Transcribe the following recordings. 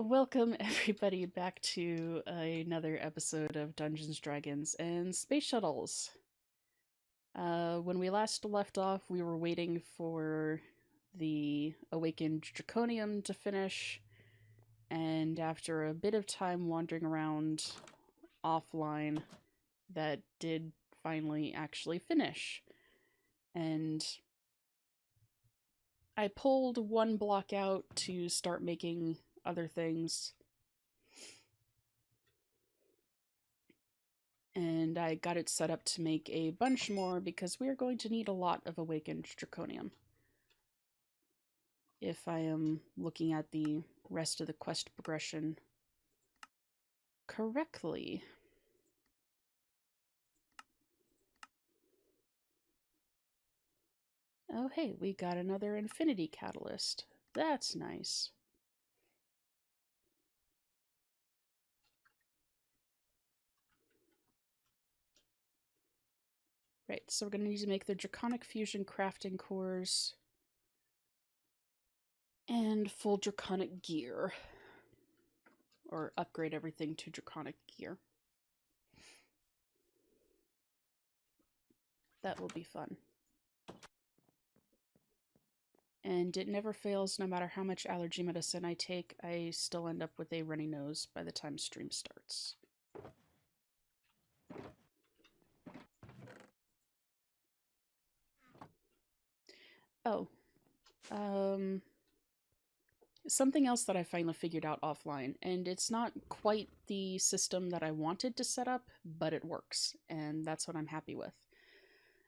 Welcome everybody back to another episode of Dungeons, Dragons, and Space Shuttles. When we last left off, we were waiting for the Awakened Draconium to finish, and after a bit of time wandering around offline, that did finally actually finish. And I pulled one block out to start making other things. And I got it set up to make a bunch more because we are going to need a lot of Awakened Draconium. If I am looking at the rest of the quest progression correctly. Oh hey, we got another Infinity Catalyst. That's nice. Right, so we're going to need to make the Draconic Fusion crafting cores and full Draconic gear. Or upgrade everything to Draconic gear. That will be fun. And it never fails, no matter how much allergy medicine I take, I still end up with a runny nose by the time stream starts. Oh, something else that I finally figured out offline, and it's not quite the system that I wanted to set up, but it works, and that's what I'm happy with.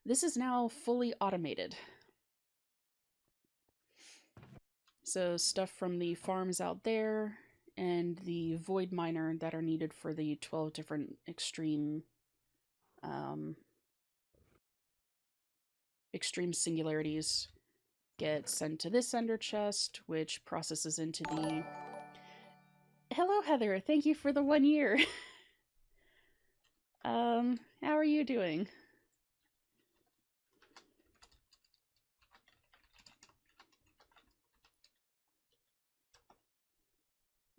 This is now fully automated. So stuff from the farms out there and the void miner that are needed for the 12 different extreme singularities get sent to this ender chest, which processes into the... Hello, Heather. Thank you for the 1 year. How are you doing?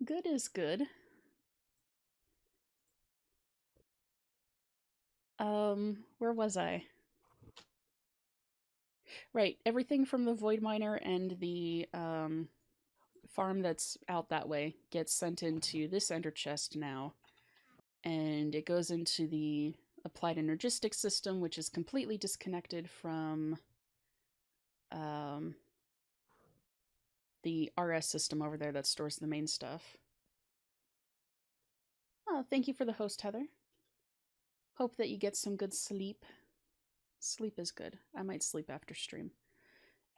Good is good. Where was I? Right, everything from the void miner and the farm that's out that way gets sent into this ender chest now, and it goes into the applied energistic system, which is completely disconnected from the RS system over there that stores the main stuff. Oh, thank you for the host, Heather. Hope that you get some good sleep. Sleep is good. I might sleep after stream.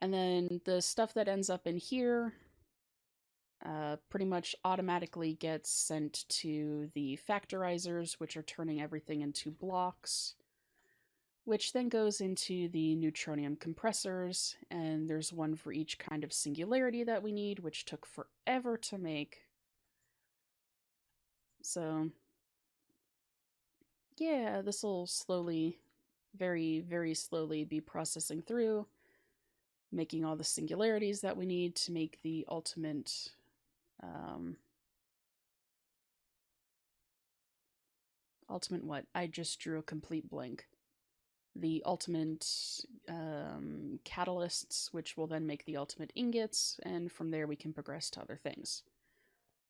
And then the stuff that ends up in here pretty much automatically gets sent to the factorizers, which are turning everything into blocks, which then goes into the neutronium compressors, and there's one for each kind of singularity that we need, which took forever to make. So, yeah, this will slowly, very, very slowly be processing through, making all the singularities that we need to make the ultimate ultimate what? I just drew a complete blank. The ultimate catalysts, which will then make the ultimate ingots, and from there we can progress to other things.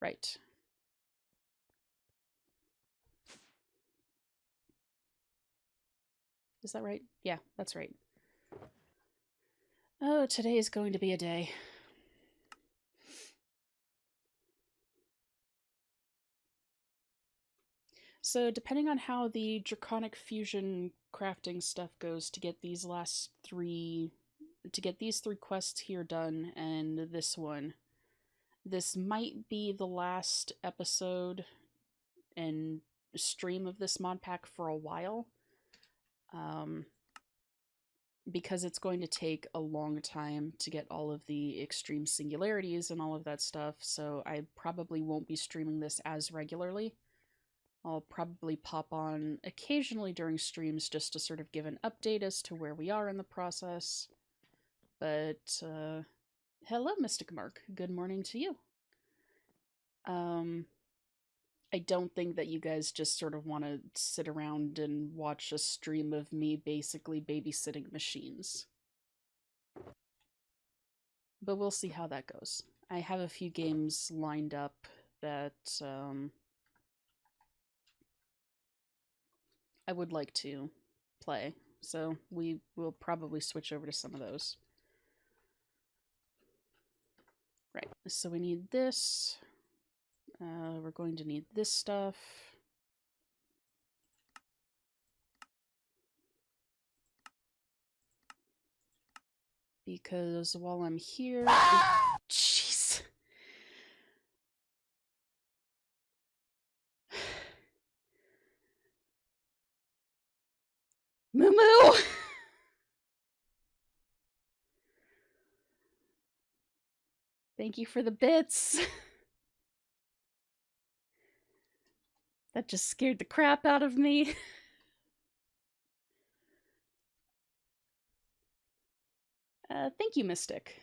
Right. Is that right? Yeah, that's right. Oh, today is going to be a day. So depending on how the draconic fusion crafting stuff goes to get these three quests here done and this one, this might be the last episode and stream of this mod pack for a while. Because it's going to take a long time to get all of the extreme singularities and all of that stuff, so I probably won't be streaming this as regularly. I'll probably pop on occasionally during streams just to sort of give an update as to where we are in the process. But, hello, Mystic Mark. Good morning to you. I don't think that you guys just sort of want to sit around and watch a stream of me basically babysitting machines. But we'll see how that goes. I have a few games lined up that I would like to play, so we will probably switch over to some of those. Right, so we need this. We're going to need this stuff. Because while I'm here... Jeez. Moo Moo! Thank you for the bits. That just scared the crap out of me. Thank you, Mystic.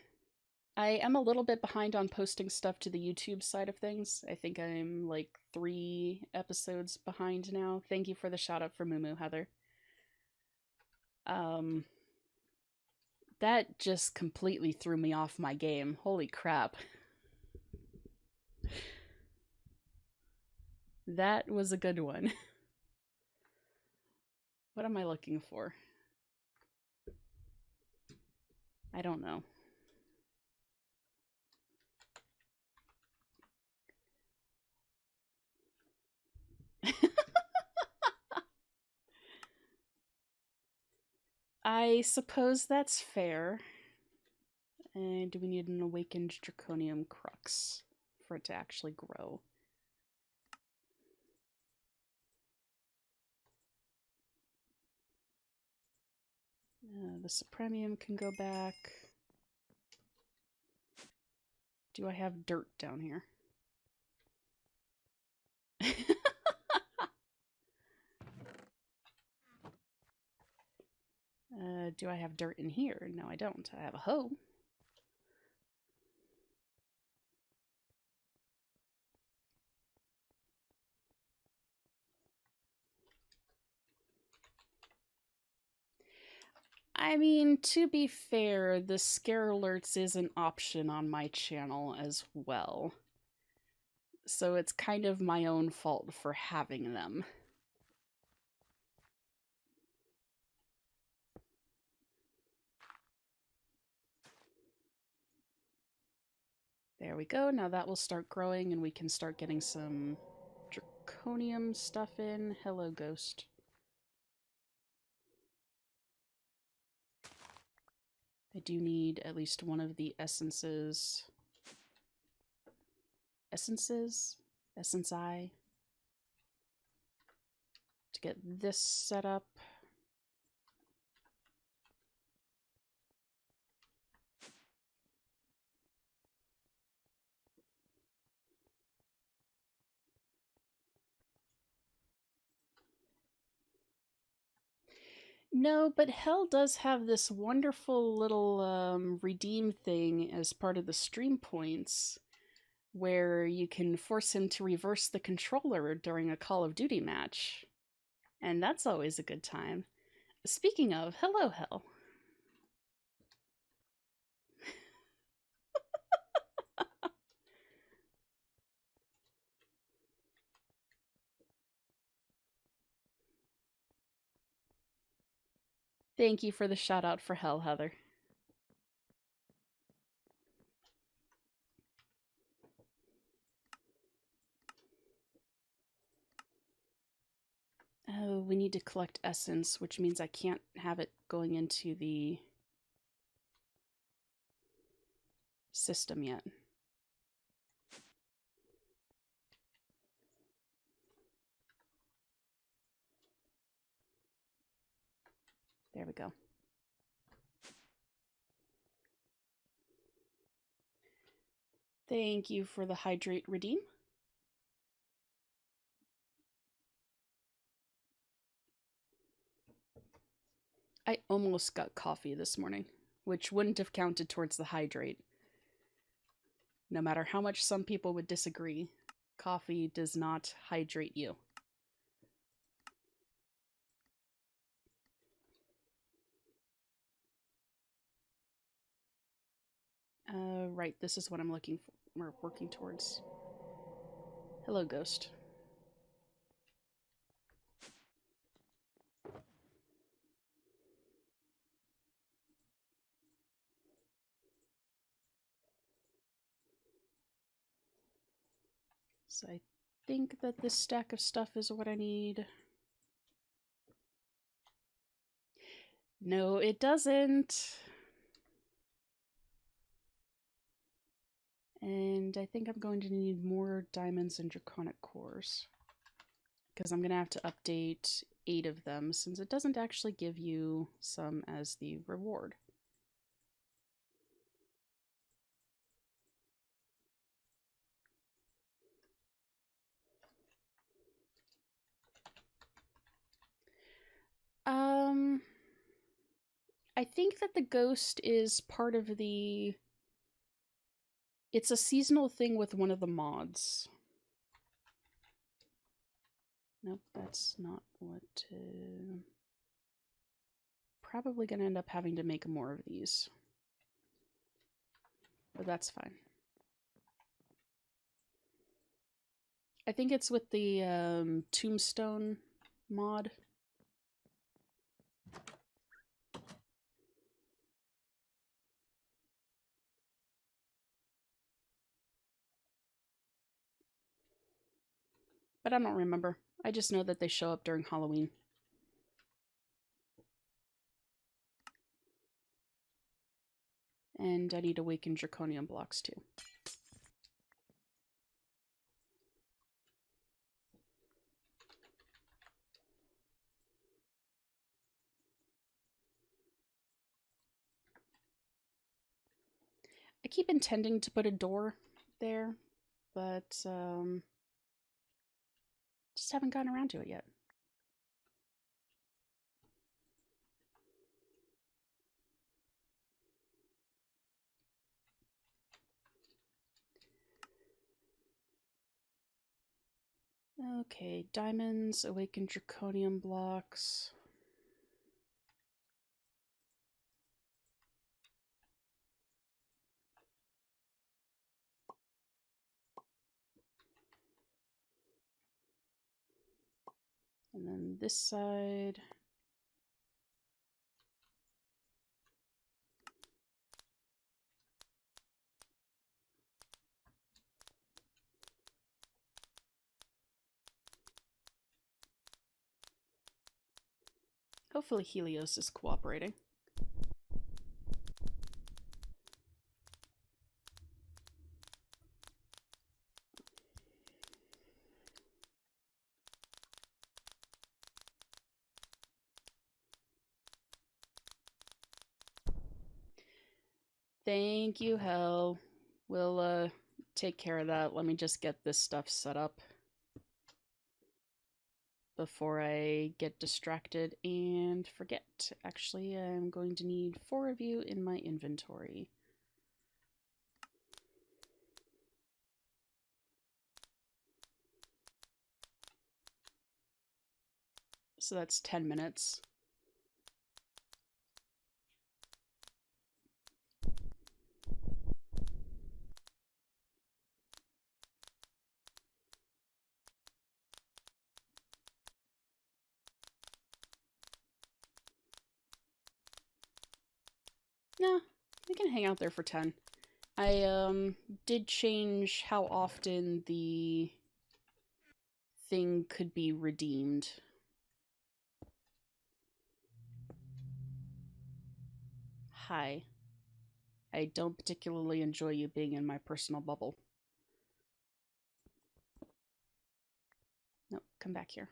I am a little bit behind on posting stuff to the YouTube side of things. I think I'm like 3 episodes behind now. Thank you for the shout out for Moo Moo, Heather. That just completely threw me off my game. Holy crap. That was a good one. What am I looking for? I don't know. I suppose that's fair. And do we need an awakened draconium crux for it to actually grow? The supremium can go back. Do I have dirt down here? Do I have dirt in here? No, I don't. I have a hoe. I mean, to be fair, the scare alerts is an option on my channel as well. So it's kind of my own fault for having them. There we go. Now that will start growing and we can start getting some draconium stuff in. Hello, ghost. I do need at least one of the essences. Essence I. To get this set up. No, but Hell does have this wonderful little redeem thing as part of the stream points where you can force him to reverse the controller during a Call of Duty match. And that's always a good time. Speaking of, hello, Hell. Thank you for the shout out for Hell, Heather. Oh, we need to collect essence, which means I can't have it going into the system yet. There we go. Thank you for the hydrate redeem. I almost got coffee this morning, which wouldn't have counted towards the hydrate. No matter how much some people would disagree, coffee does not hydrate you. Right, this is what I'm looking for, or working towards. Hello, ghost. So I think that this stack of stuff is what I need. No, it doesn't. And I think I'm going to need more diamonds and draconic cores, because I'm going to have to update 8 of them, since it doesn't actually give you some as the reward. I think that the ghost is part of the... It's a seasonal thing with one of the mods. Nope, that's not what... Probably gonna end up having to make more of these. But that's fine. I think it's with the tombstone mod. But I don't remember. I just know that they show up during Halloween. And I need awakened draconium blocks too. I keep intending to put a door there, but just haven't gotten around to it yet. Okay, diamonds, awakened draconium blocks. And then this side. Hopefully Helios is cooperating. Thank you, Hell. We'll take care of that. Let me just get this stuff set up before I get distracted and forget. Actually, I'm going to need 4 of you in my inventory. So that's 10 minutes. Nah, we can hang out there for 10. I did change how often the thing could be redeemed. Hi. I don't particularly enjoy you being in my personal bubble. No, come back here.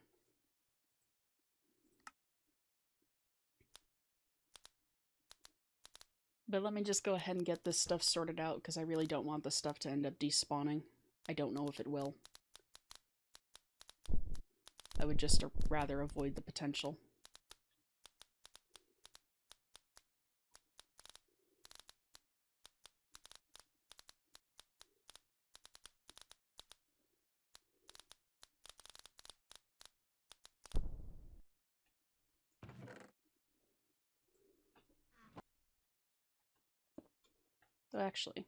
But let me just go ahead and get this stuff sorted out, because I really don't want this stuff to end up despawning. I don't know if it will. I would just rather avoid the potential. So actually,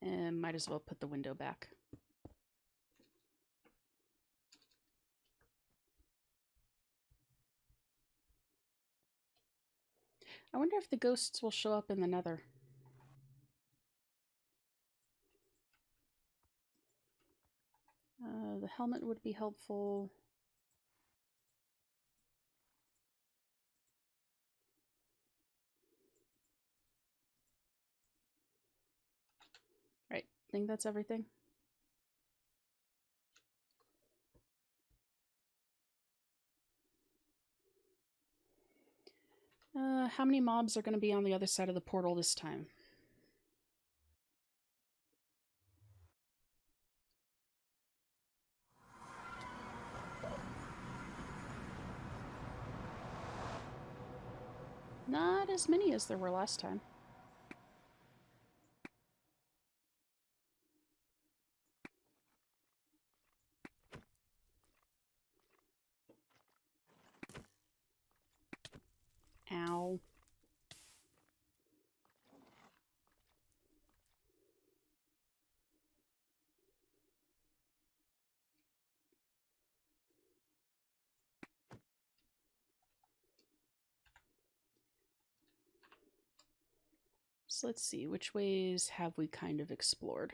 and might as well put the window back. I wonder if the ghosts will show up in the Nether. The helmet would be helpful. Right, I think that's everything. How many mobs are going to be on the other side of the portal this time? Not as many as there were last time. Ow. So let's see, which ways have we kind of explored?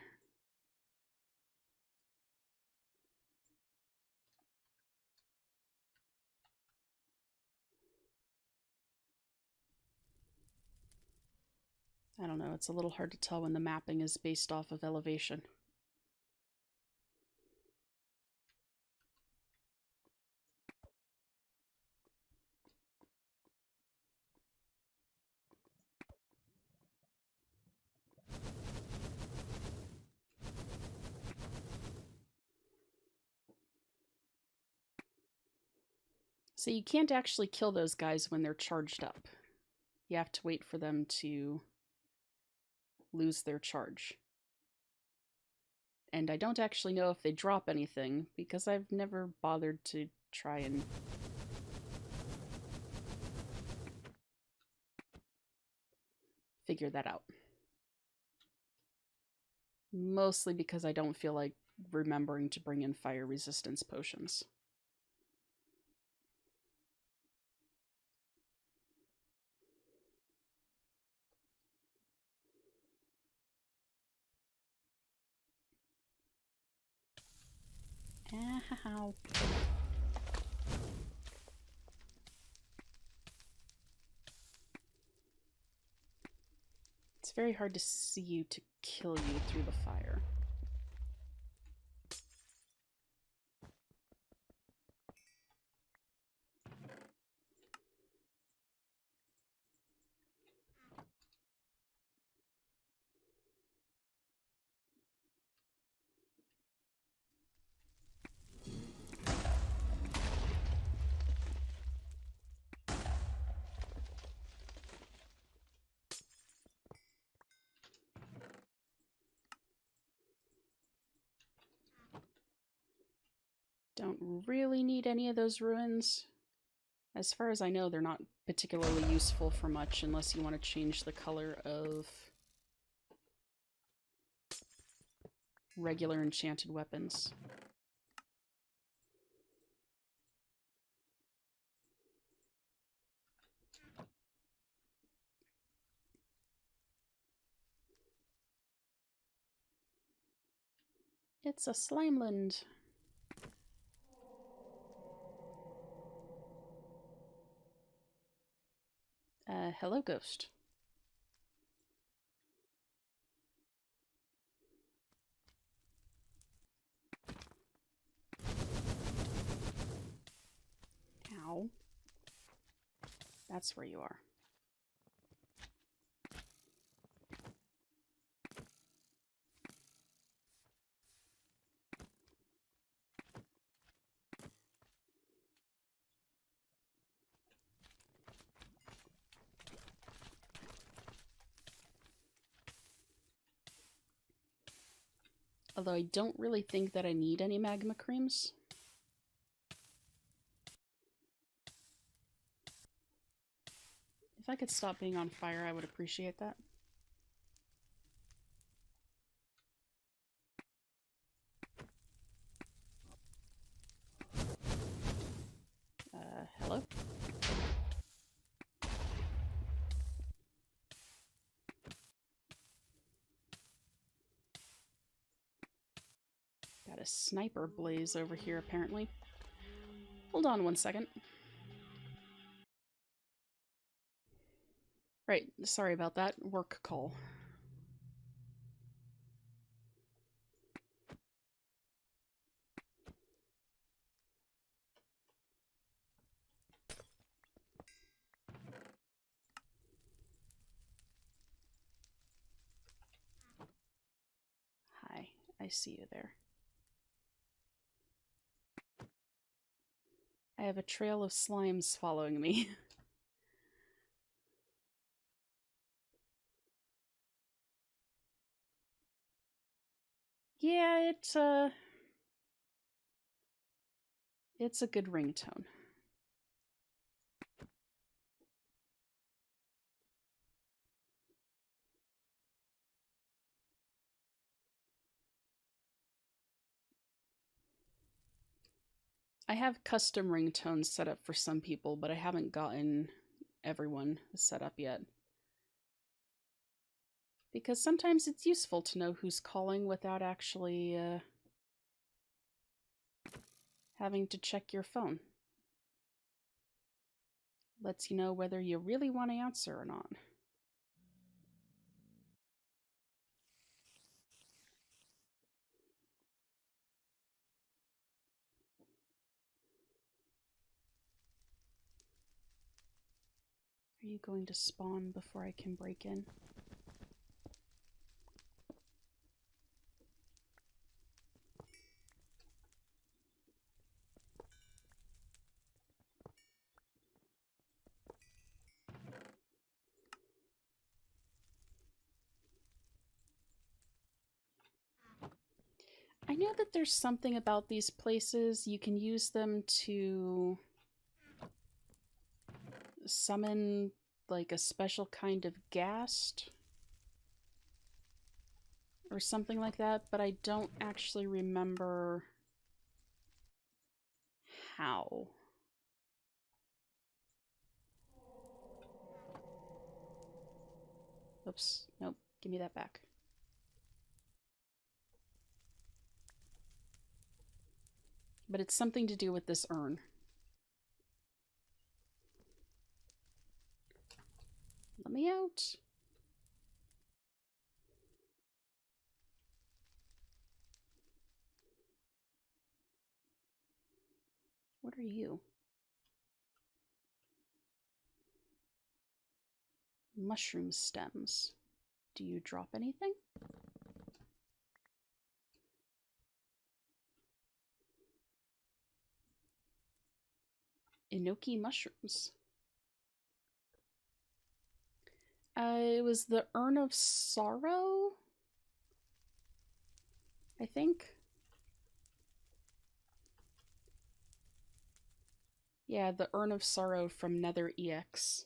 I don't know, it's a little hard to tell when the mapping is based off of elevation. So you can't actually kill those guys when they're charged up. You have to wait for them to lose their charge. And I don't actually know if they drop anything, because I've never bothered to try and figure that out. Mostly because I don't feel like remembering to bring in fire resistance potions. Ow. It's very hard to see you to kill you through the fire. Don't really need any of those ruins. As far as I know, they're not particularly useful for much unless you want to change the color of regular enchanted weapons. It's a slimeland. Hello, ghost. Ow. That's where you are. Although I don't really think that I need any magma creams. If I could stop being on fire, I would appreciate that. Hello? Got a sniper blaze over here, apparently. Hold on 1 second. Right, sorry about that. Work call. Hi, I see you there. I have a trail of slimes following me. Yeah, it's a good ringtone. I have custom ringtones set up for some people, but I haven't gotten everyone set up yet. Because sometimes it's useful to know who's calling without actually having to check your phone. Lets you know whether you really want to answer or not. Are you going to spawn before I can break in? I know that there's something about these places. You can use them to summon like a special kind of ghast or something like that, but I don't actually remember how. Oops, nope, give me that back. But it's something to do with this urn. Let me out. What are you? Mushroom stems. Do you drop anything? Enoki mushrooms. It was the Urn of Sorrow, I think. Yeah, the Urn of Sorrow from Nether EX.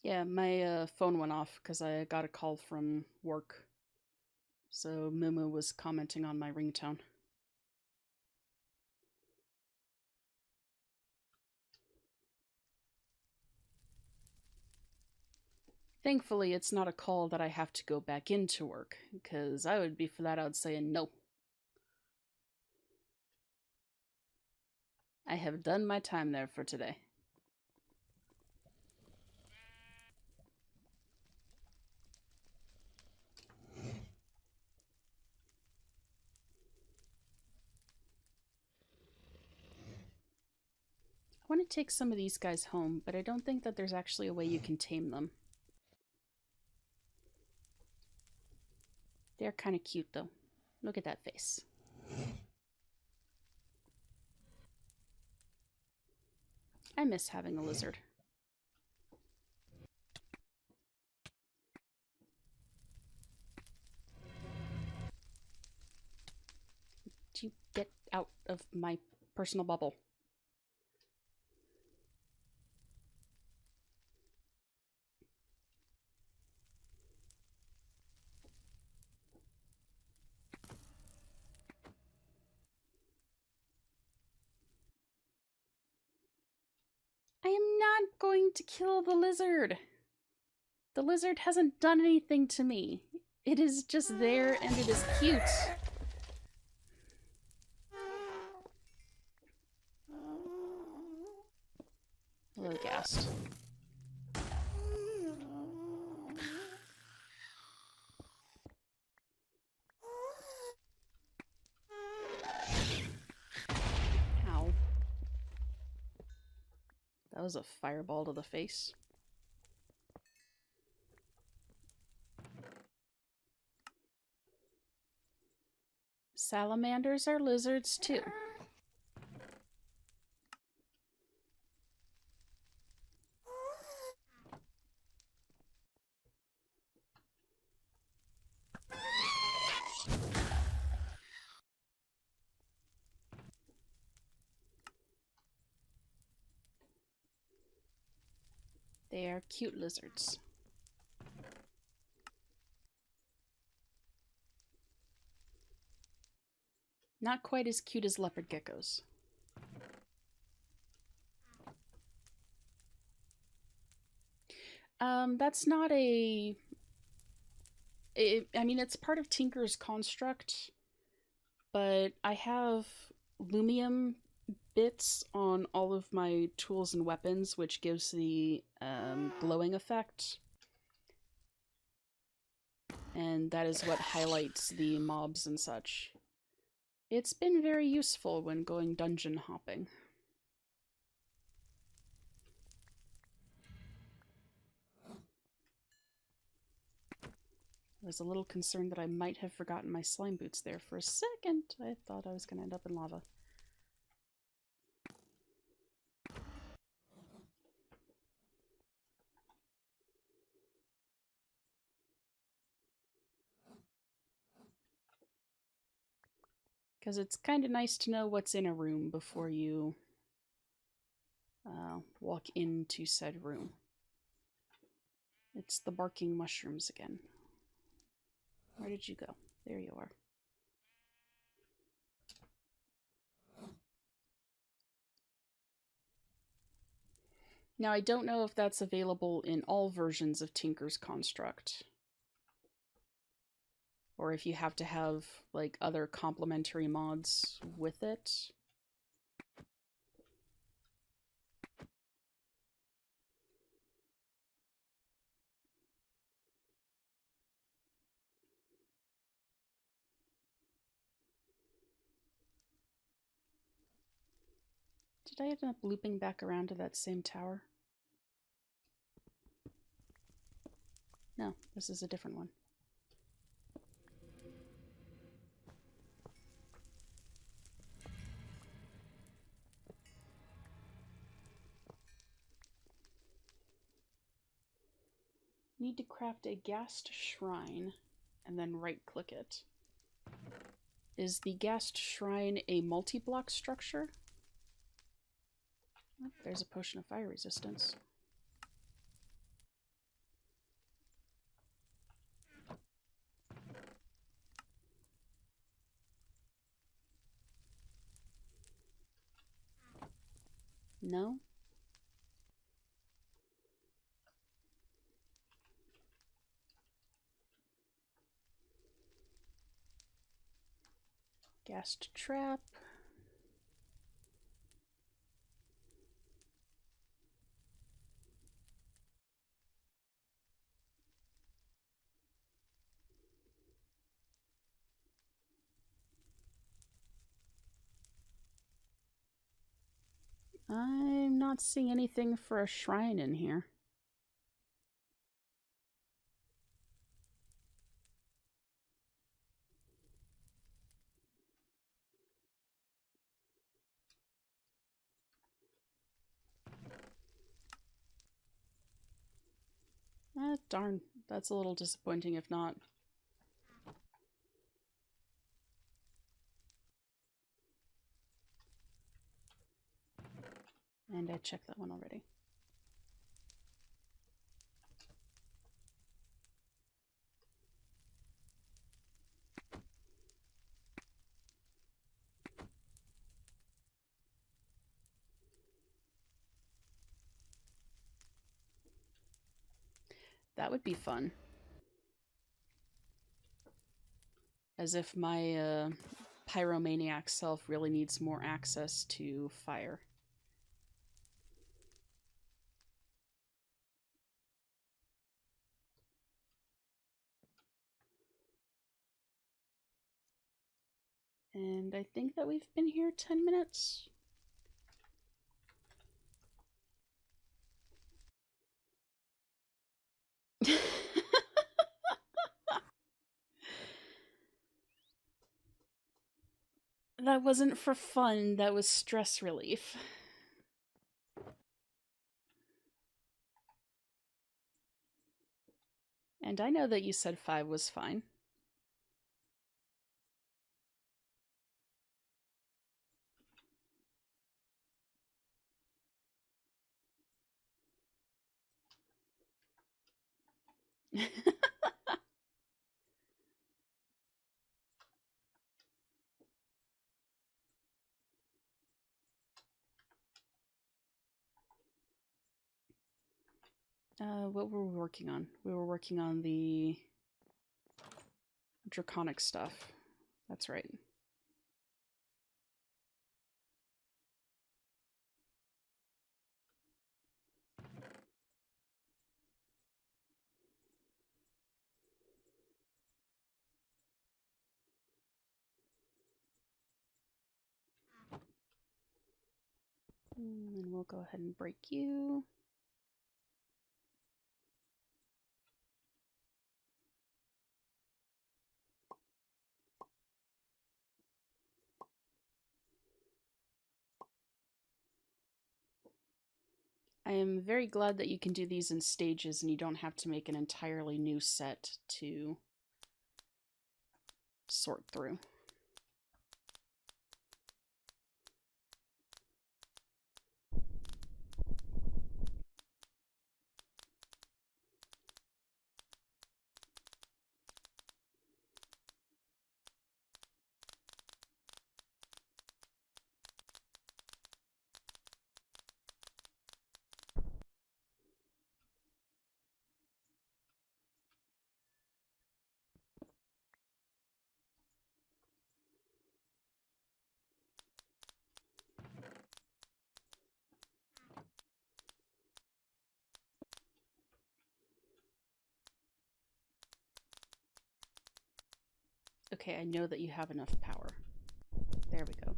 Yeah, my phone went off because I got a call from work. So Mumu was commenting on my ringtone. Thankfully, it's not a call that I have to go back into work, because I would be flat out saying no. I have done my time there for today. I want to take some of these guys home, but I don't think that there's actually a way you can tame them. They're kind of cute, though. Look at that face. I miss having a lizard. To get out of my personal bubble. I am not going to kill the lizard. The lizard hasn't done anything to me. It is just there and it is cute. A little gassed. Ow. That was a fireball to the face. Salamanders are lizards too. They are cute lizards. Not quite as cute as leopard geckos. That's not a... I mean, it's part of Tinker's construct, but I have lumium bits on all of my tools and weapons, which gives the glowing effect. And that is what highlights the mobs and such. It's been very useful when going dungeon hopping. I was a little concerned that I might have forgotten my slime boots there for a second. I thought I was going to end up in lava. Because it's kind of nice to know what's in a room before you walk into said room. It's the barking mushrooms again. Where did you go? There you are. Now, I don't know if that's available in all versions of Tinker's Construct. Or if you have to have, like, other complementary mods with it. Did I end up looping back around to that same tower? No, this is a different one. Need to craft a ghast shrine and then right-click it. Is the ghast shrine a multi-block structure? Oh, there's a potion of fire resistance. No? Ghast trap. I'm not seeing anything for a shrine in here. Darn. That's a little disappointing if not. And I checked that one already. That would be fun. As if my pyromaniac self really needs more access to fire. And I think that we've been here 10 minutes. That wasn't for fun, that was stress relief. And I know that you said 5 was fine. What were we working on? We were working on the draconic stuff. That's right. And we'll go ahead and break you. I am very glad that you can do these in stages and you don't have to make an entirely new set to sort through. Okay, I know that you have enough power. There we go.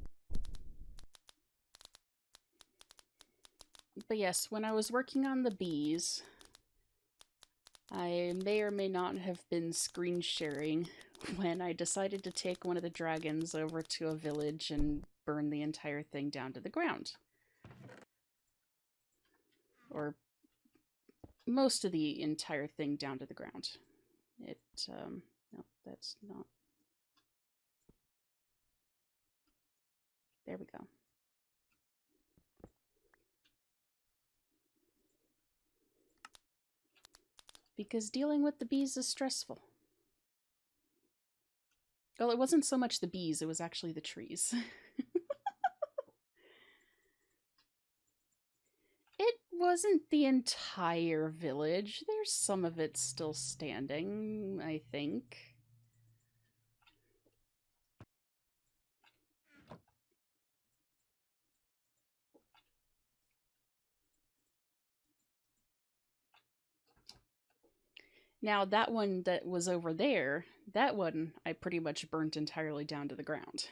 But yes, when I was working on the bees, I may or may not have been screen sharing when I decided to take one of the dragons over to a village and burn the entire thing down to the ground. Or most of the entire thing down to the ground. No, that's not. There we go. Because dealing with the bees is stressful. Well, it wasn't so much the bees, it was actually the trees. It wasn't the entire village. There's some of it still standing, I think. Now, that one that was over there, that one I pretty much burnt entirely down to the ground.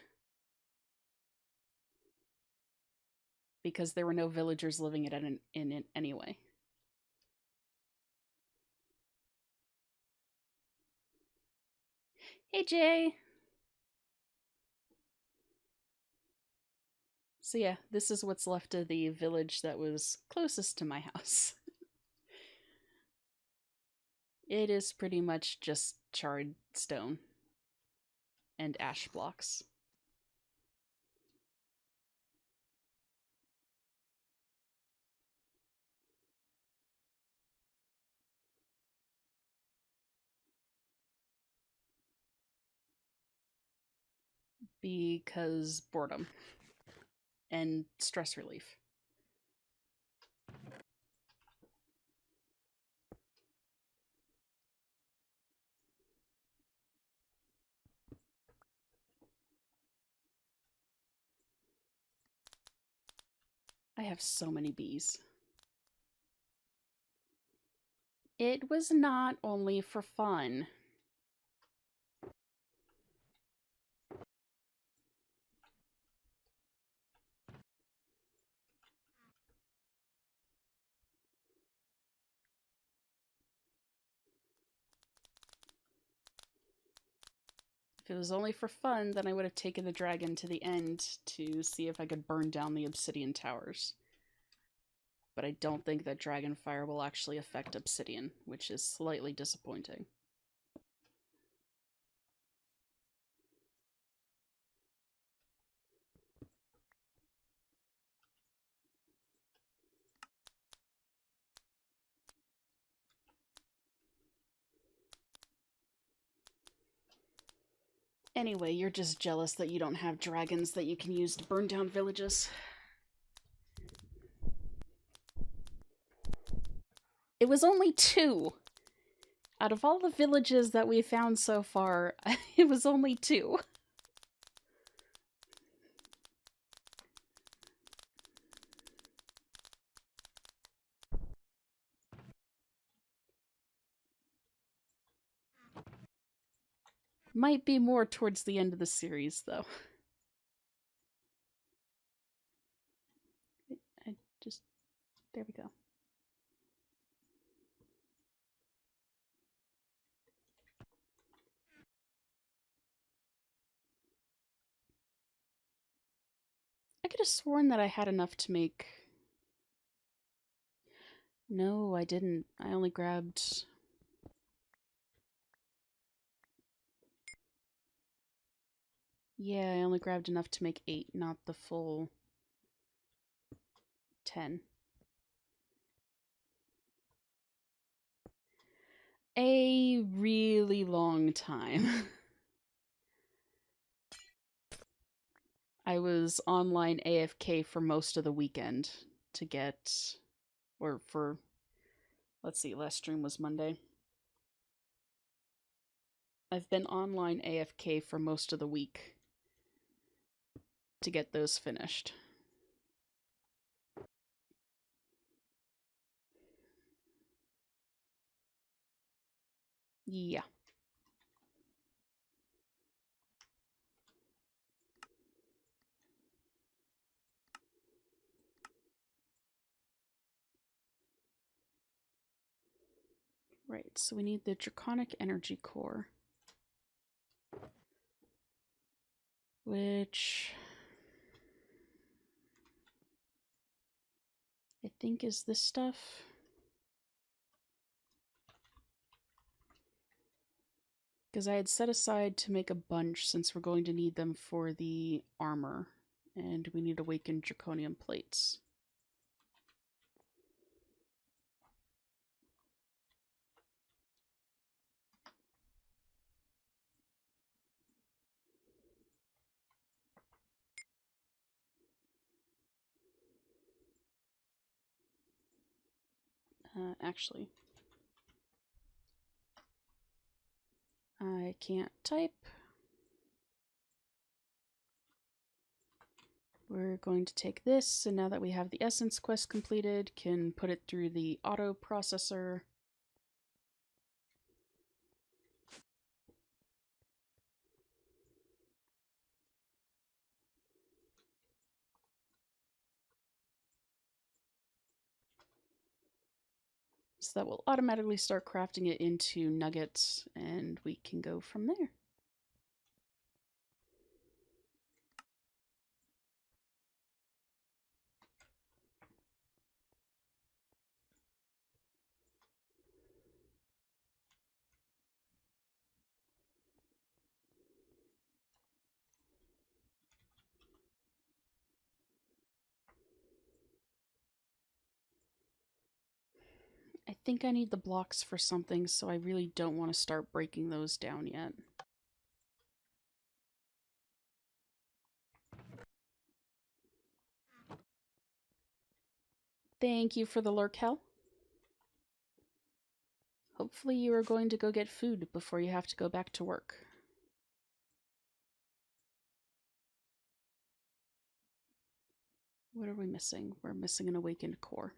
Because there were no villagers living in it anyway. Hey, Jay! So yeah, this is what's left of the village that was closest to my house. It is pretty much just charred stone and ash blocks. Because boredom and stress relief. I have so many bees. It was not only for fun. If it was only for fun, then I would have taken the dragon to the end to see if I could burn down the obsidian towers. But I don't think that dragon fire will actually affect obsidian, which is slightly disappointing. Anyway, you're just jealous that you don't have dragons that you can use to burn down villages. It was only 2. Out of all the villages that we found so far, it was only 2. Might be more towards the end of the series, though. I just... There we go. I could have sworn that I had enough to make... No, I didn't. I only grabbed... Yeah, I only grabbed enough to make 8, not the full 10. A really long time. I was online AFK for most of the weekend to get... Or for... Let's see, last stream was Monday. I've been online AFK for most of the week to get those finished. Yeah. Right, so we need the draconic energy core. Which... I think is this stuff. Because I had set aside to make a bunch since we're going to need them for the armor. And we need awakened draconium plates. Actually, I can't type. We're going to take this, and now that we have the essence quest completed, can put it through the auto processor. So that will automatically start crafting it into nuggets, and we can go from there. think I need the blocks for something, so I really don't want to start breaking those down yet. Thank you for the lurk, Hell. Hopefully you are going to go get food before you have to go back to work. What are we missing? We're missing an awakened core.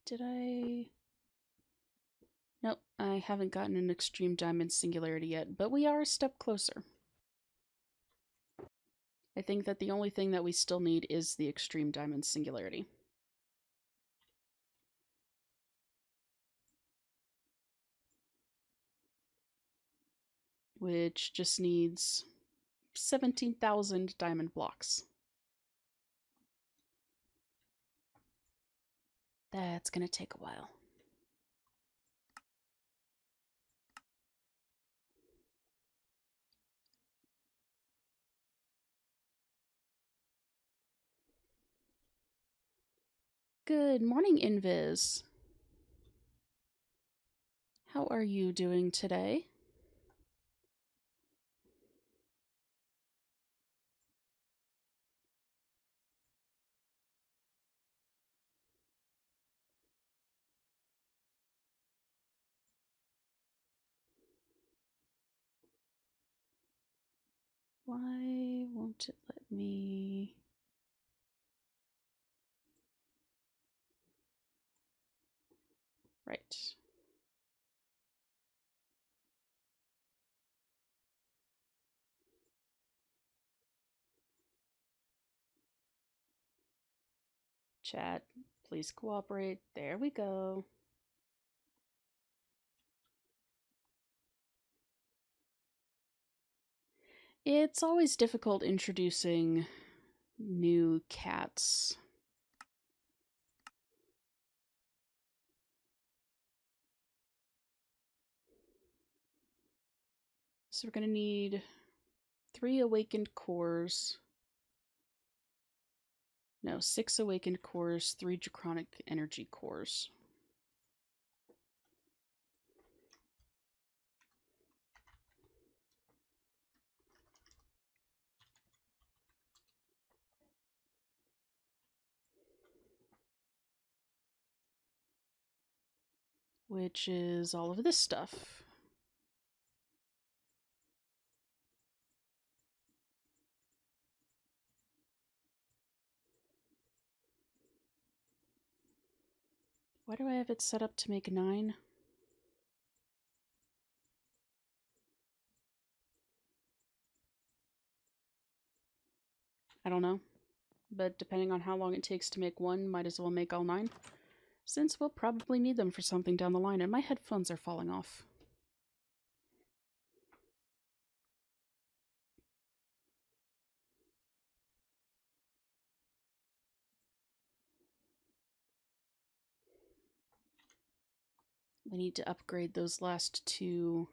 Did I... Nope, I haven't gotten an extreme diamond singularity yet, but we are a step closer. I think that the only thing that we still need is the extreme diamond singularity. Which just needs 17,000 diamond blocks. That's gonna take a while. Good morning, Invis. How are you doing today? Why won't it let me... Right. Chat, please cooperate. There we go. It's always difficult introducing new cats. So we're going to need 3 awakened cores. No, 6 awakened cores, 3 draconic energy cores. Which is all of this stuff. Why do I have it set up to make 9? I don't know. But depending on how long it takes to make 1, might as well make all 9. Since we'll probably need them for something down the line, and my headphones are falling off. We need to upgrade those last 2.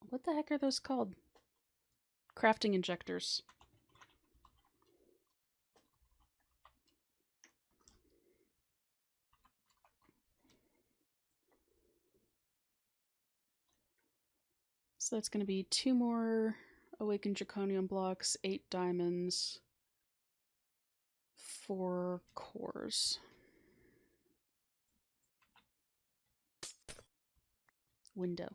What the heck are those called? Crafting injectors. So that's going to be 2 more awakened draconium blocks, 8 diamonds, 4 cores. Window.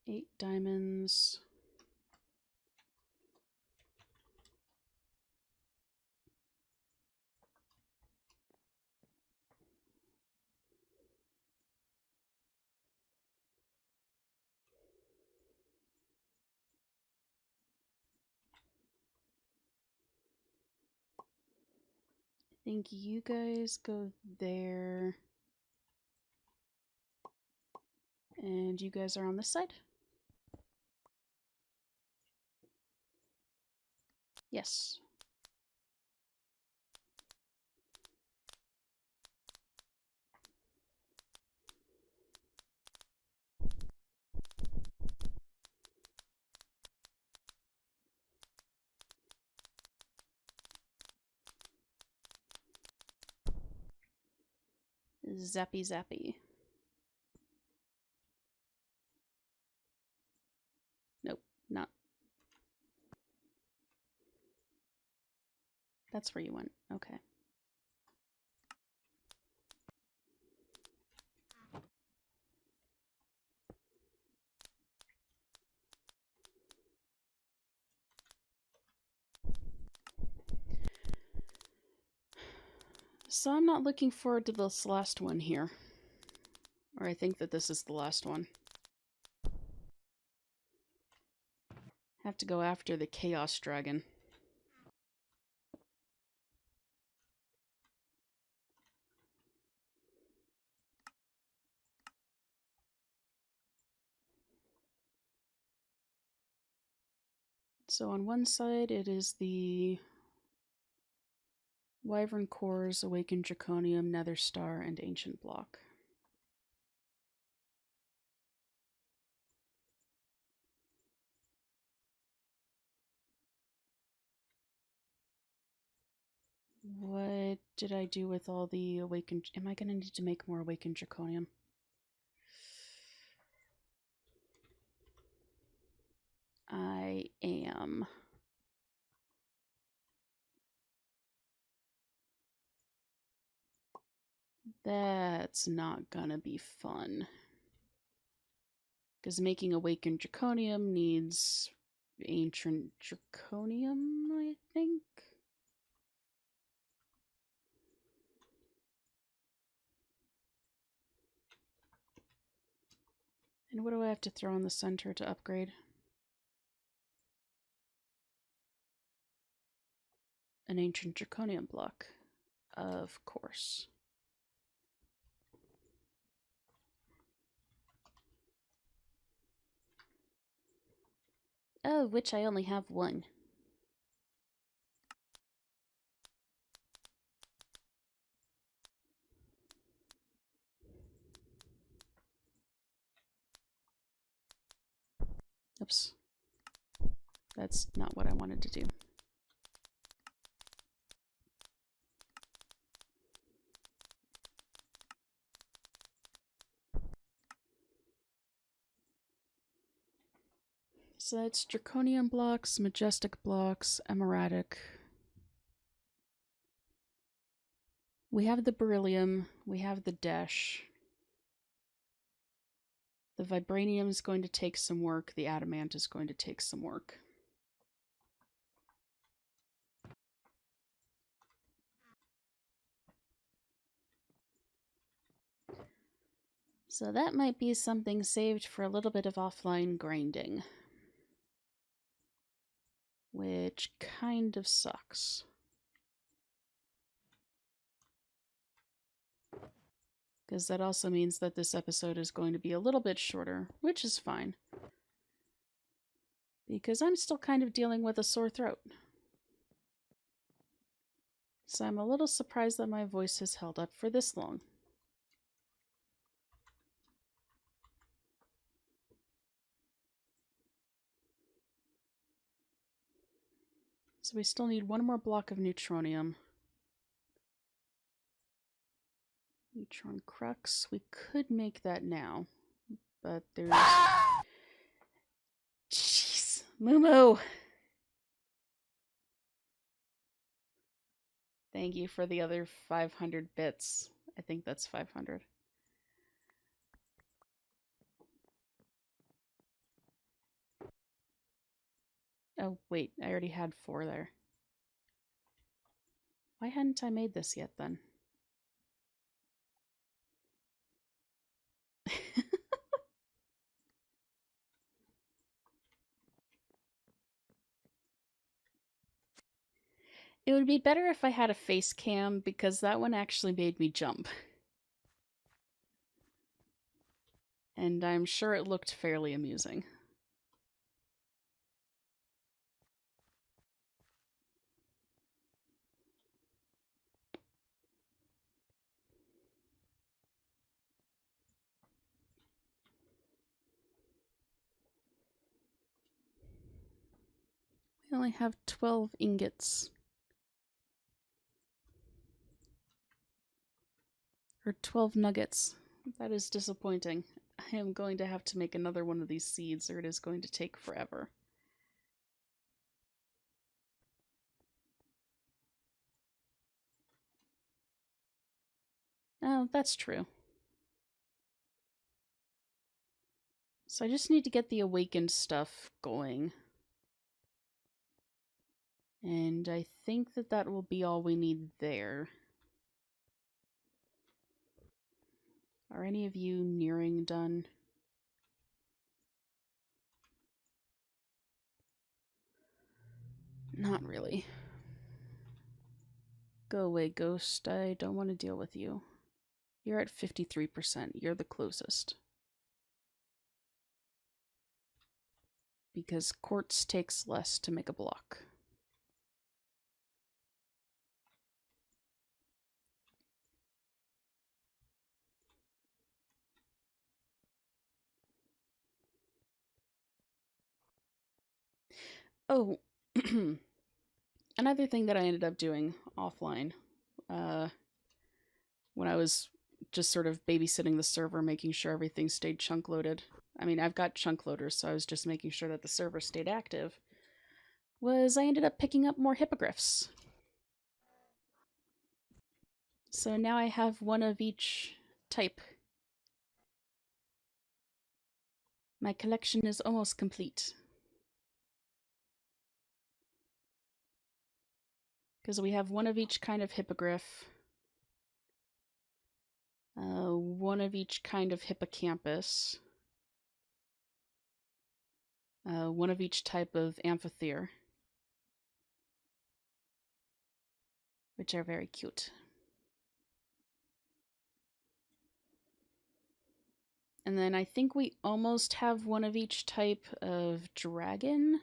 Eight diamonds. think you guys go there. And you guys are on this side? Yes. Zappy zappy. Nope, not. That's where you went. Okay. So I'm not looking forward to this last one here. Or I think that this is the last one. Have to go after the Chaos Dragon. So on one side it is the Wyvern Cores, Awakened Draconium, Nether Star, and Ancient Block. What did I do with all the Awakened? Am I going to need to make more Awakened Draconium? I am. That's not gonna be fun. Because making Awakened Draconium needs Ancient Draconium, I think? And what do I have to throw in the center to upgrade? An Ancient Draconium block. Of course. Oh, which I only have one. Oops. That's not what I wanted to do. So that's Draconium blocks, Majestic blocks, Emeradic. We have the Beryllium, we have the Desh. The Vibranium is going to take some work, the Adamant is going to take some work. So that might be something saved for a little bit of offline grinding. Which kind of sucks. Because that also means that this episode is going to be a little bit shorter, which is fine. Because I'm still kind of dealing with a sore throat. So I'm a little surprised that my voice has held up for this long. So we still need one more block of neutronium. Neutron crux. We could make that now, but there's... Jeez. Moo-moo! Thank you for the other 500 bits. I think that's 500. Oh, wait. I already had 4 there. Why hadn't I made this yet, then? It would be better if I had a face cam because that one actually made me jump. And I'm sure it looked fairly amusing. We only have 12 ingots. Or 12 nuggets. That is disappointing. I am going to have to make another one of these seeds or it is going to take forever. Oh, that's true. So I just need to get the awakened stuff going. And I think that that will be all we need there. Are any of you nearing done? Not really. Go away, ghost. I don't want to deal with you. You're at 53%. You're the closest. Because quartz takes less to make a block. Oh, another thing that I ended up doing offline, when I was just sort of babysitting the server, making sure everything stayed chunk loaded. I mean, I've got chunk loaders, so I was just making sure that the server stayed active. Was I ended up picking up more hippogriffs. So now I have one of each type. My collection is almost complete. Because we have one of each kind of hippogriff, one of each kind of hippocampus, one of each type of amphitheater, which are very cute. And then I think we almost have one of each type of dragon.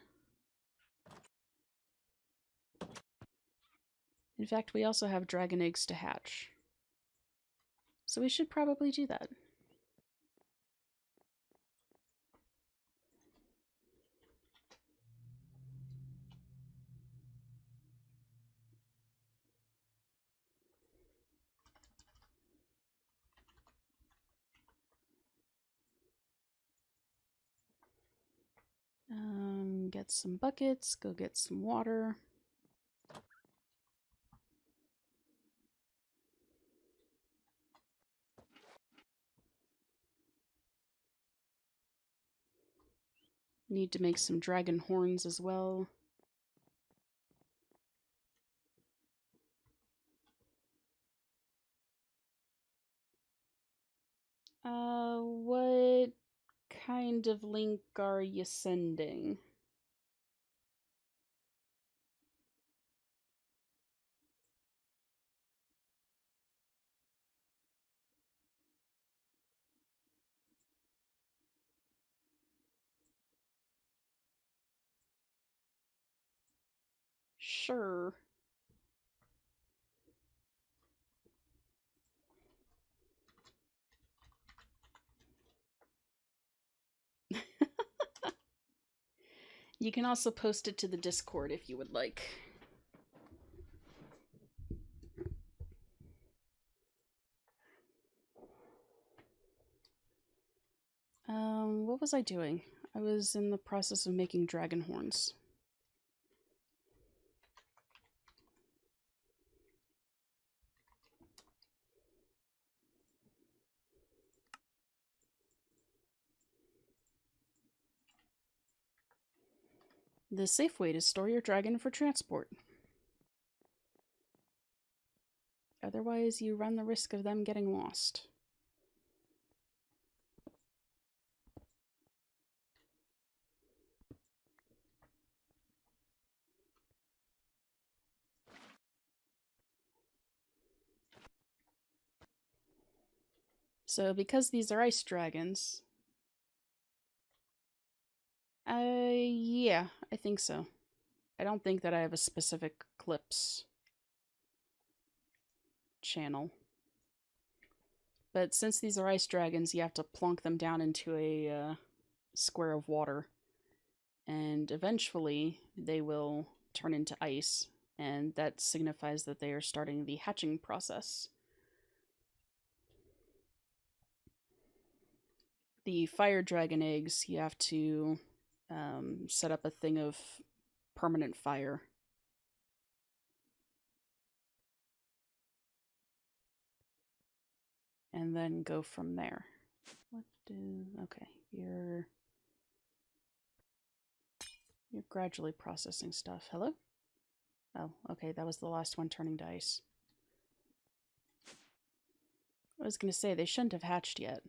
In fact, we also have dragon eggs to hatch. So we should probably do that. Get some buckets, go get some water. Need to make some dragon horns as well. What kind of link are you sending? Sure. You can also post it to the Discord if you would like. What was I doing? I was in the process of making dragon horns. The safe way to store your dragon for transport. Otherwise, you run the risk of them getting lost. So because these are ice dragons, yeah, I think so. I don't think that I have a specific clips channel. But since these are ice dragons, you have to plunk them down into a square of water. And eventually, they will turn into ice. And that signifies that they are starting the hatching process. The fire dragon eggs, you have to set up a thing of permanent fire. And then go from there. Okay, you're gradually processing stuff. Hello? Oh, okay, that was the last one turning to ice. I was gonna say, they shouldn't have hatched yet.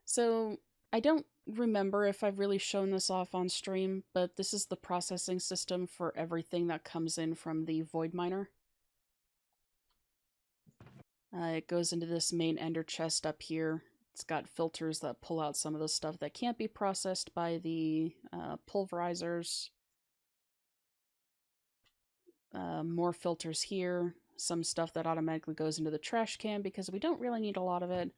So, I don't remember if I've really shown this off on stream, but this is the processing system for everything that comes in from the Void Miner. It goes into this main ender chest up here. It's got filters that pull out some of the stuff that can't be processed by the pulverizers. More filters here. Some stuff that automatically goes into the trash can because we don't really need a lot of it.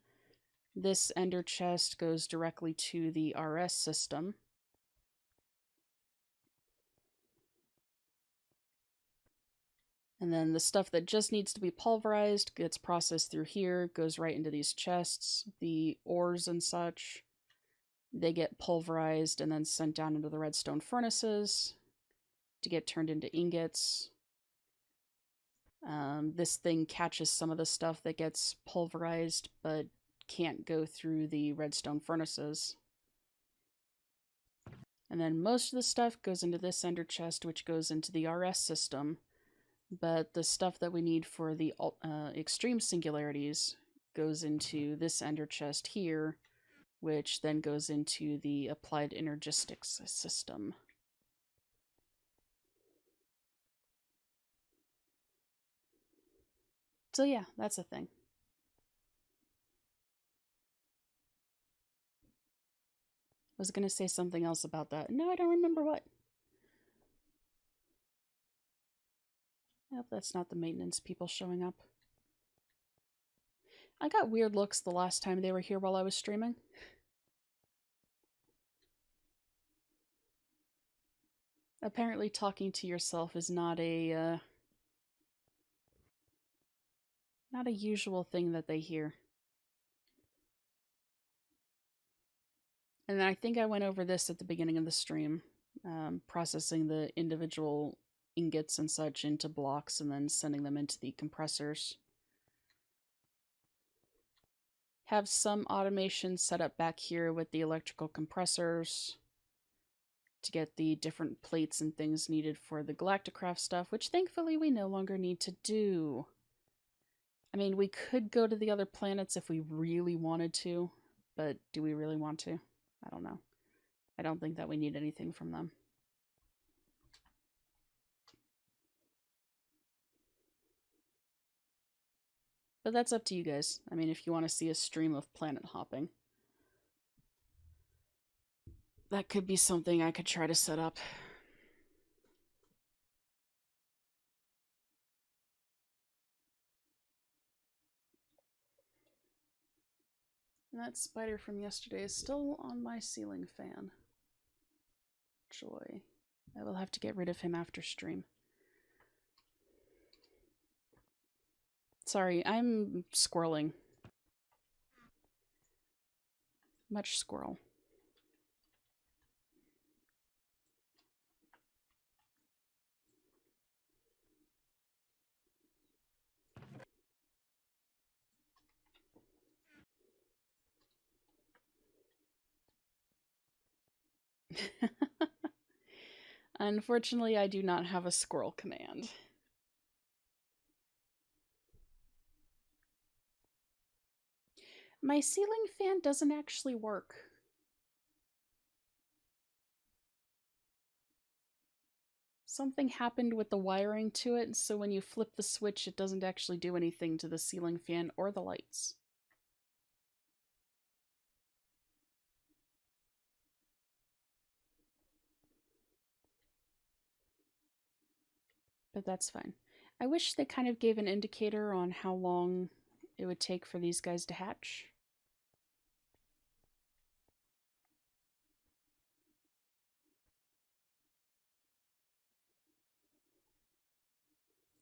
This ender chest goes directly to the RS system. And then the stuff that just needs to be pulverized gets processed through here, goes right into these chests. The ores and such, they get pulverized and then sent down into the redstone furnaces to get turned into ingots. This thing catches some of the stuff that gets pulverized but can't go through the redstone furnaces. And then most of the stuff goes into this ender chest, which goes into the RS system. But the stuff that we need for the extreme singularities goes into this ender chest here, which then goes into the applied energistics system. So yeah, that's a thing. I was going to say something else about that. No, I don't remember what. I hope that's not the maintenance people showing up. I got weird looks the last time they were here while I was streaming. Apparently talking to yourself is not a usual thing that they hear. And I think I went over this at the beginning of the stream, processing the individual ingots and such into blocks and then sending them into the compressors. Have some automation set up back here with the electrical compressors to get the different plates and things needed for the Galacticraft stuff, which thankfully we no longer need to do. I mean, we could go to the other planets if we really wanted to, but do we really want to? I don't know. I don't think that we need anything from them. But that's up to you guys. I mean, if you want to see a stream of planet hopping, that could be something I could try to set up. And that spider from yesterday is still on my ceiling fan. Joy. I will have to get rid of him after stream. Sorry, I'm squirreling. Much squirrel. Unfortunately, I do not have a squirrel command. My ceiling fan doesn't actually work. Something happened with the wiring to it, so when you flip the switch, it doesn't actually do anything to the ceiling fan or the lights. But that's fine. I wish they kind of gave an indicator on how long it would take for these guys to hatch.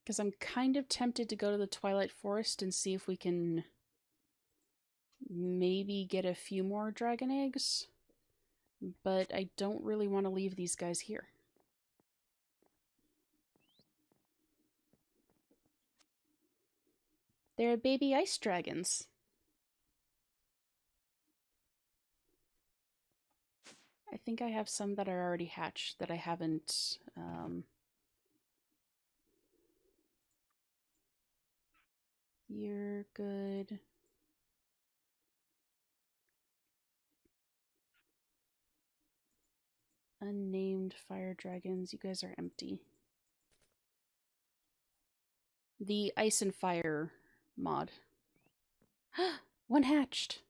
Because I'm kind of tempted to go to the Twilight Forest and see if we can maybe get a few more dragon eggs. But I don't really want to leave these guys here. They're baby ice dragons. I think I have some that are already hatched that I haven't... You're good. Unnamed fire dragons. You guys are empty. The ice and fire mod. One hatched.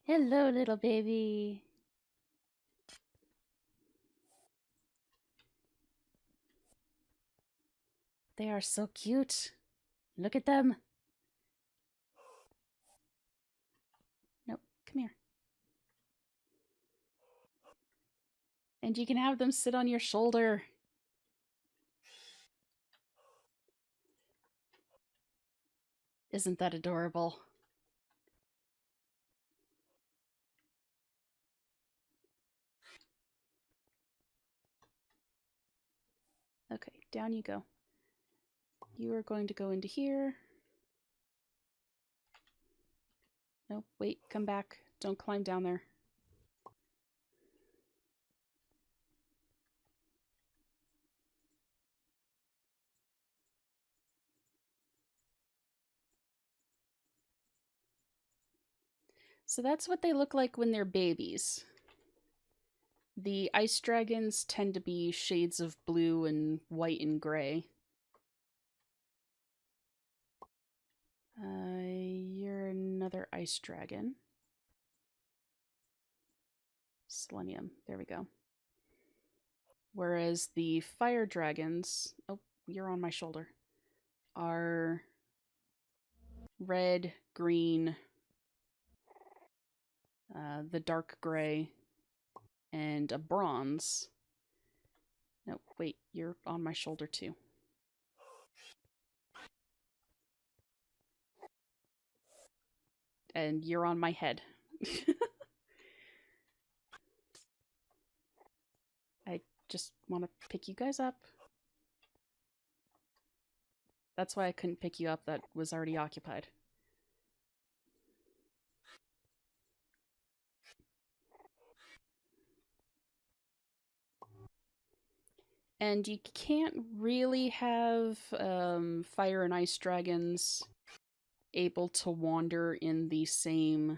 Hello, little baby. They are so cute. Look at them. Nope, come here. And you can have them sit on your shoulder. Isn't that adorable? Okay, down you go. You are going to go into here. Nope, wait, come back. Don't climb down there. So that's what they look like when they're babies. The ice dragons tend to be shades of blue and white and gray. You're another ice dragon. Selenium. There we go. Whereas the fire dragons... Oh, you're on my shoulder. Are red, green, the dark gray, and a bronze. No, wait, you're on my shoulder too. And you're on my head. I just want to pick you guys up. That's why I couldn't pick you up. That was already occupied. And you can't really have fire and ice dragons able to wander in the same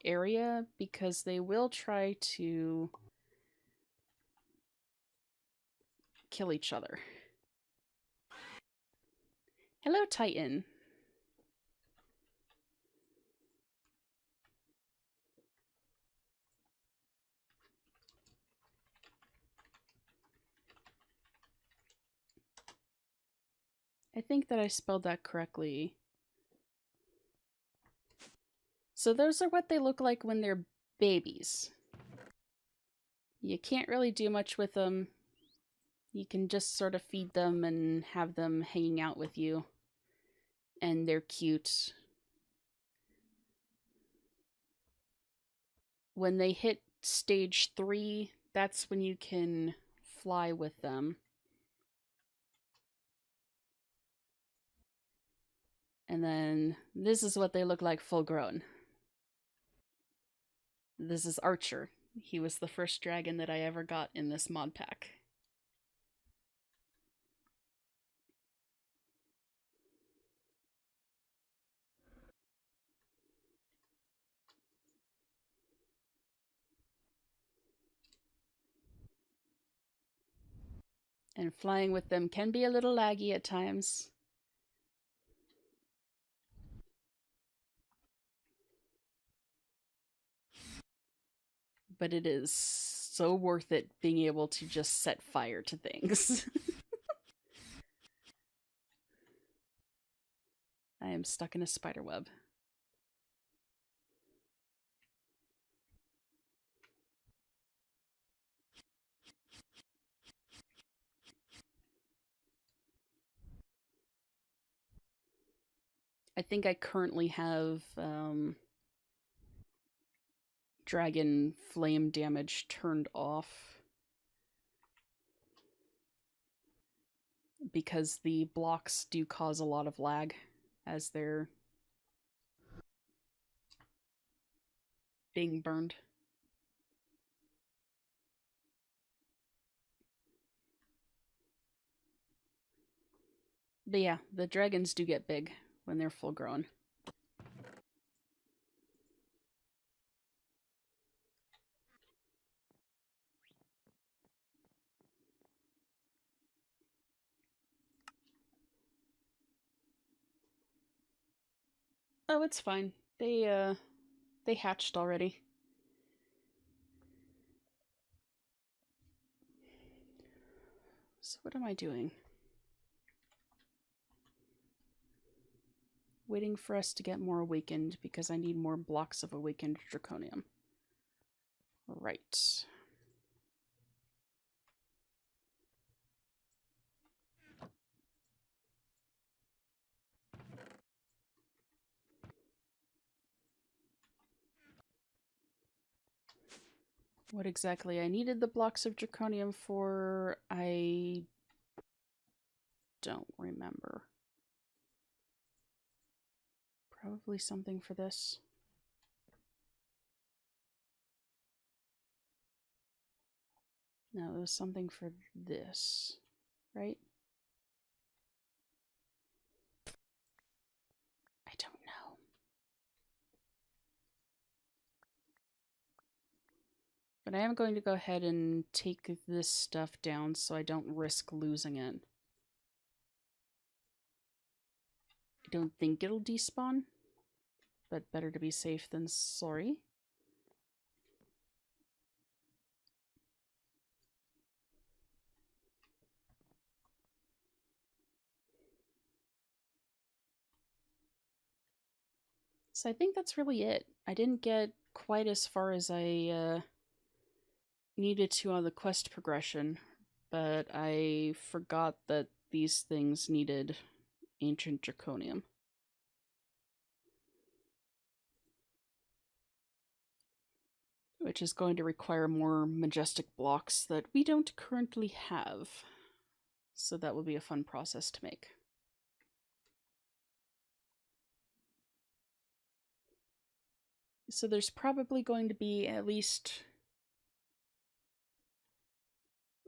area because they will try to kill each other. Hello, Titan. I think that I spelled that correctly. So those are what they look like when they're babies. You can't really do much with them. You can just sort of feed them and have them hanging out with you. And they're cute. When they hit stage 3, that's when you can fly with them. And then this is what they look like full grown. This is Archer. He was the first dragon that I ever got in this mod pack. And flying with them can be a little laggy at times. But it is so worth it being able to just set fire to things. I am stuck in a spider web. I think I currently have dragon flame damage turned off because the blocks do cause a lot of lag as they're being burned. But yeah, the dragons do get big when they're full grown. Oh, it's fine. They hatched already. So what am I doing? Waiting for us to get more awakened because I need more blocks of awakened draconium. Right. What exactly I needed the blocks of draconium for, I don't remember. Probably something for this. No, it was something for this, right? I don't know. But I am going to go ahead and take this stuff down so I don't risk losing it. I don't think it'll despawn, but better to be safe than sorry. So I think that's really it. I didn't get quite as far as I needed to on the quest progression, but I forgot that these things needed ancient draconium. Which is going to require more majestic blocks that we don't currently have. So that will be a fun process to make. So there's probably going to be at least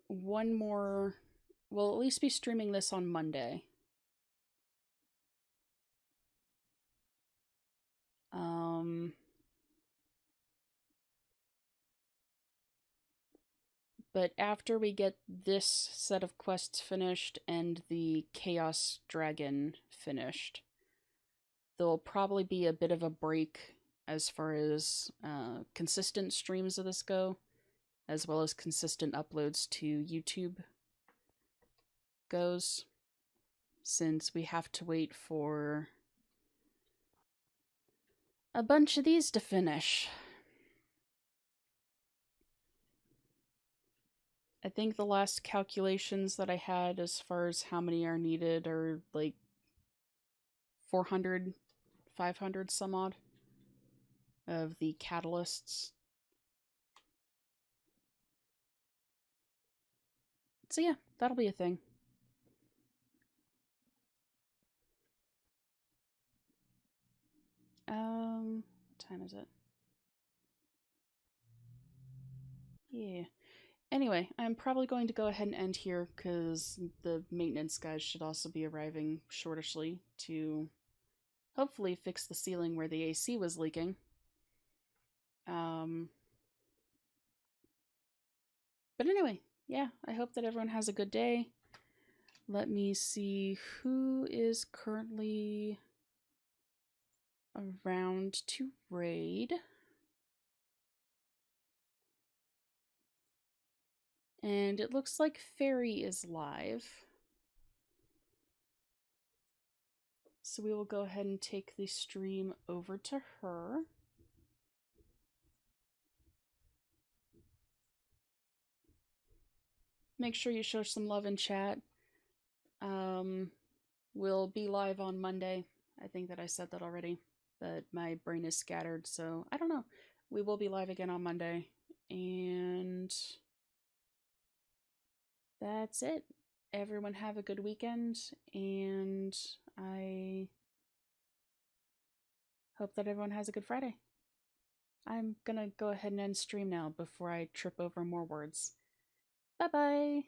one more. We'll at least be streaming this on Monday. But after we get this set of quests finished and the Chaos Dragon finished, there'll probably be a bit of a break as far as consistent streams of this go, as well as consistent uploads to YouTube goes, since we have to wait for a bunch of these to finish. I think the last calculations that I had as far as how many are needed are like 400, 500 some odd of the catalysts. So yeah, that'll be a thing. What time is it? Yeah. Anyway, I'm probably going to go ahead and end here because the maintenance guys should also be arriving shortishly to hopefully fix the ceiling where the AC was leaking. But anyway, yeah, I hope that everyone has a good day. Let me see who is currently around to raid. And it looks like Fairy is live. So we will go ahead and take the stream over to her. Make sure you show some love in chat. We'll be live on Monday. I think that I said that already, but my brain is scattered, so I don't know. We will be live again on Monday. And that's it. Everyone have a good weekend, and I hope that everyone has a good Friday. I'm gonna go ahead and end stream now before I trip over more words. Bye-bye!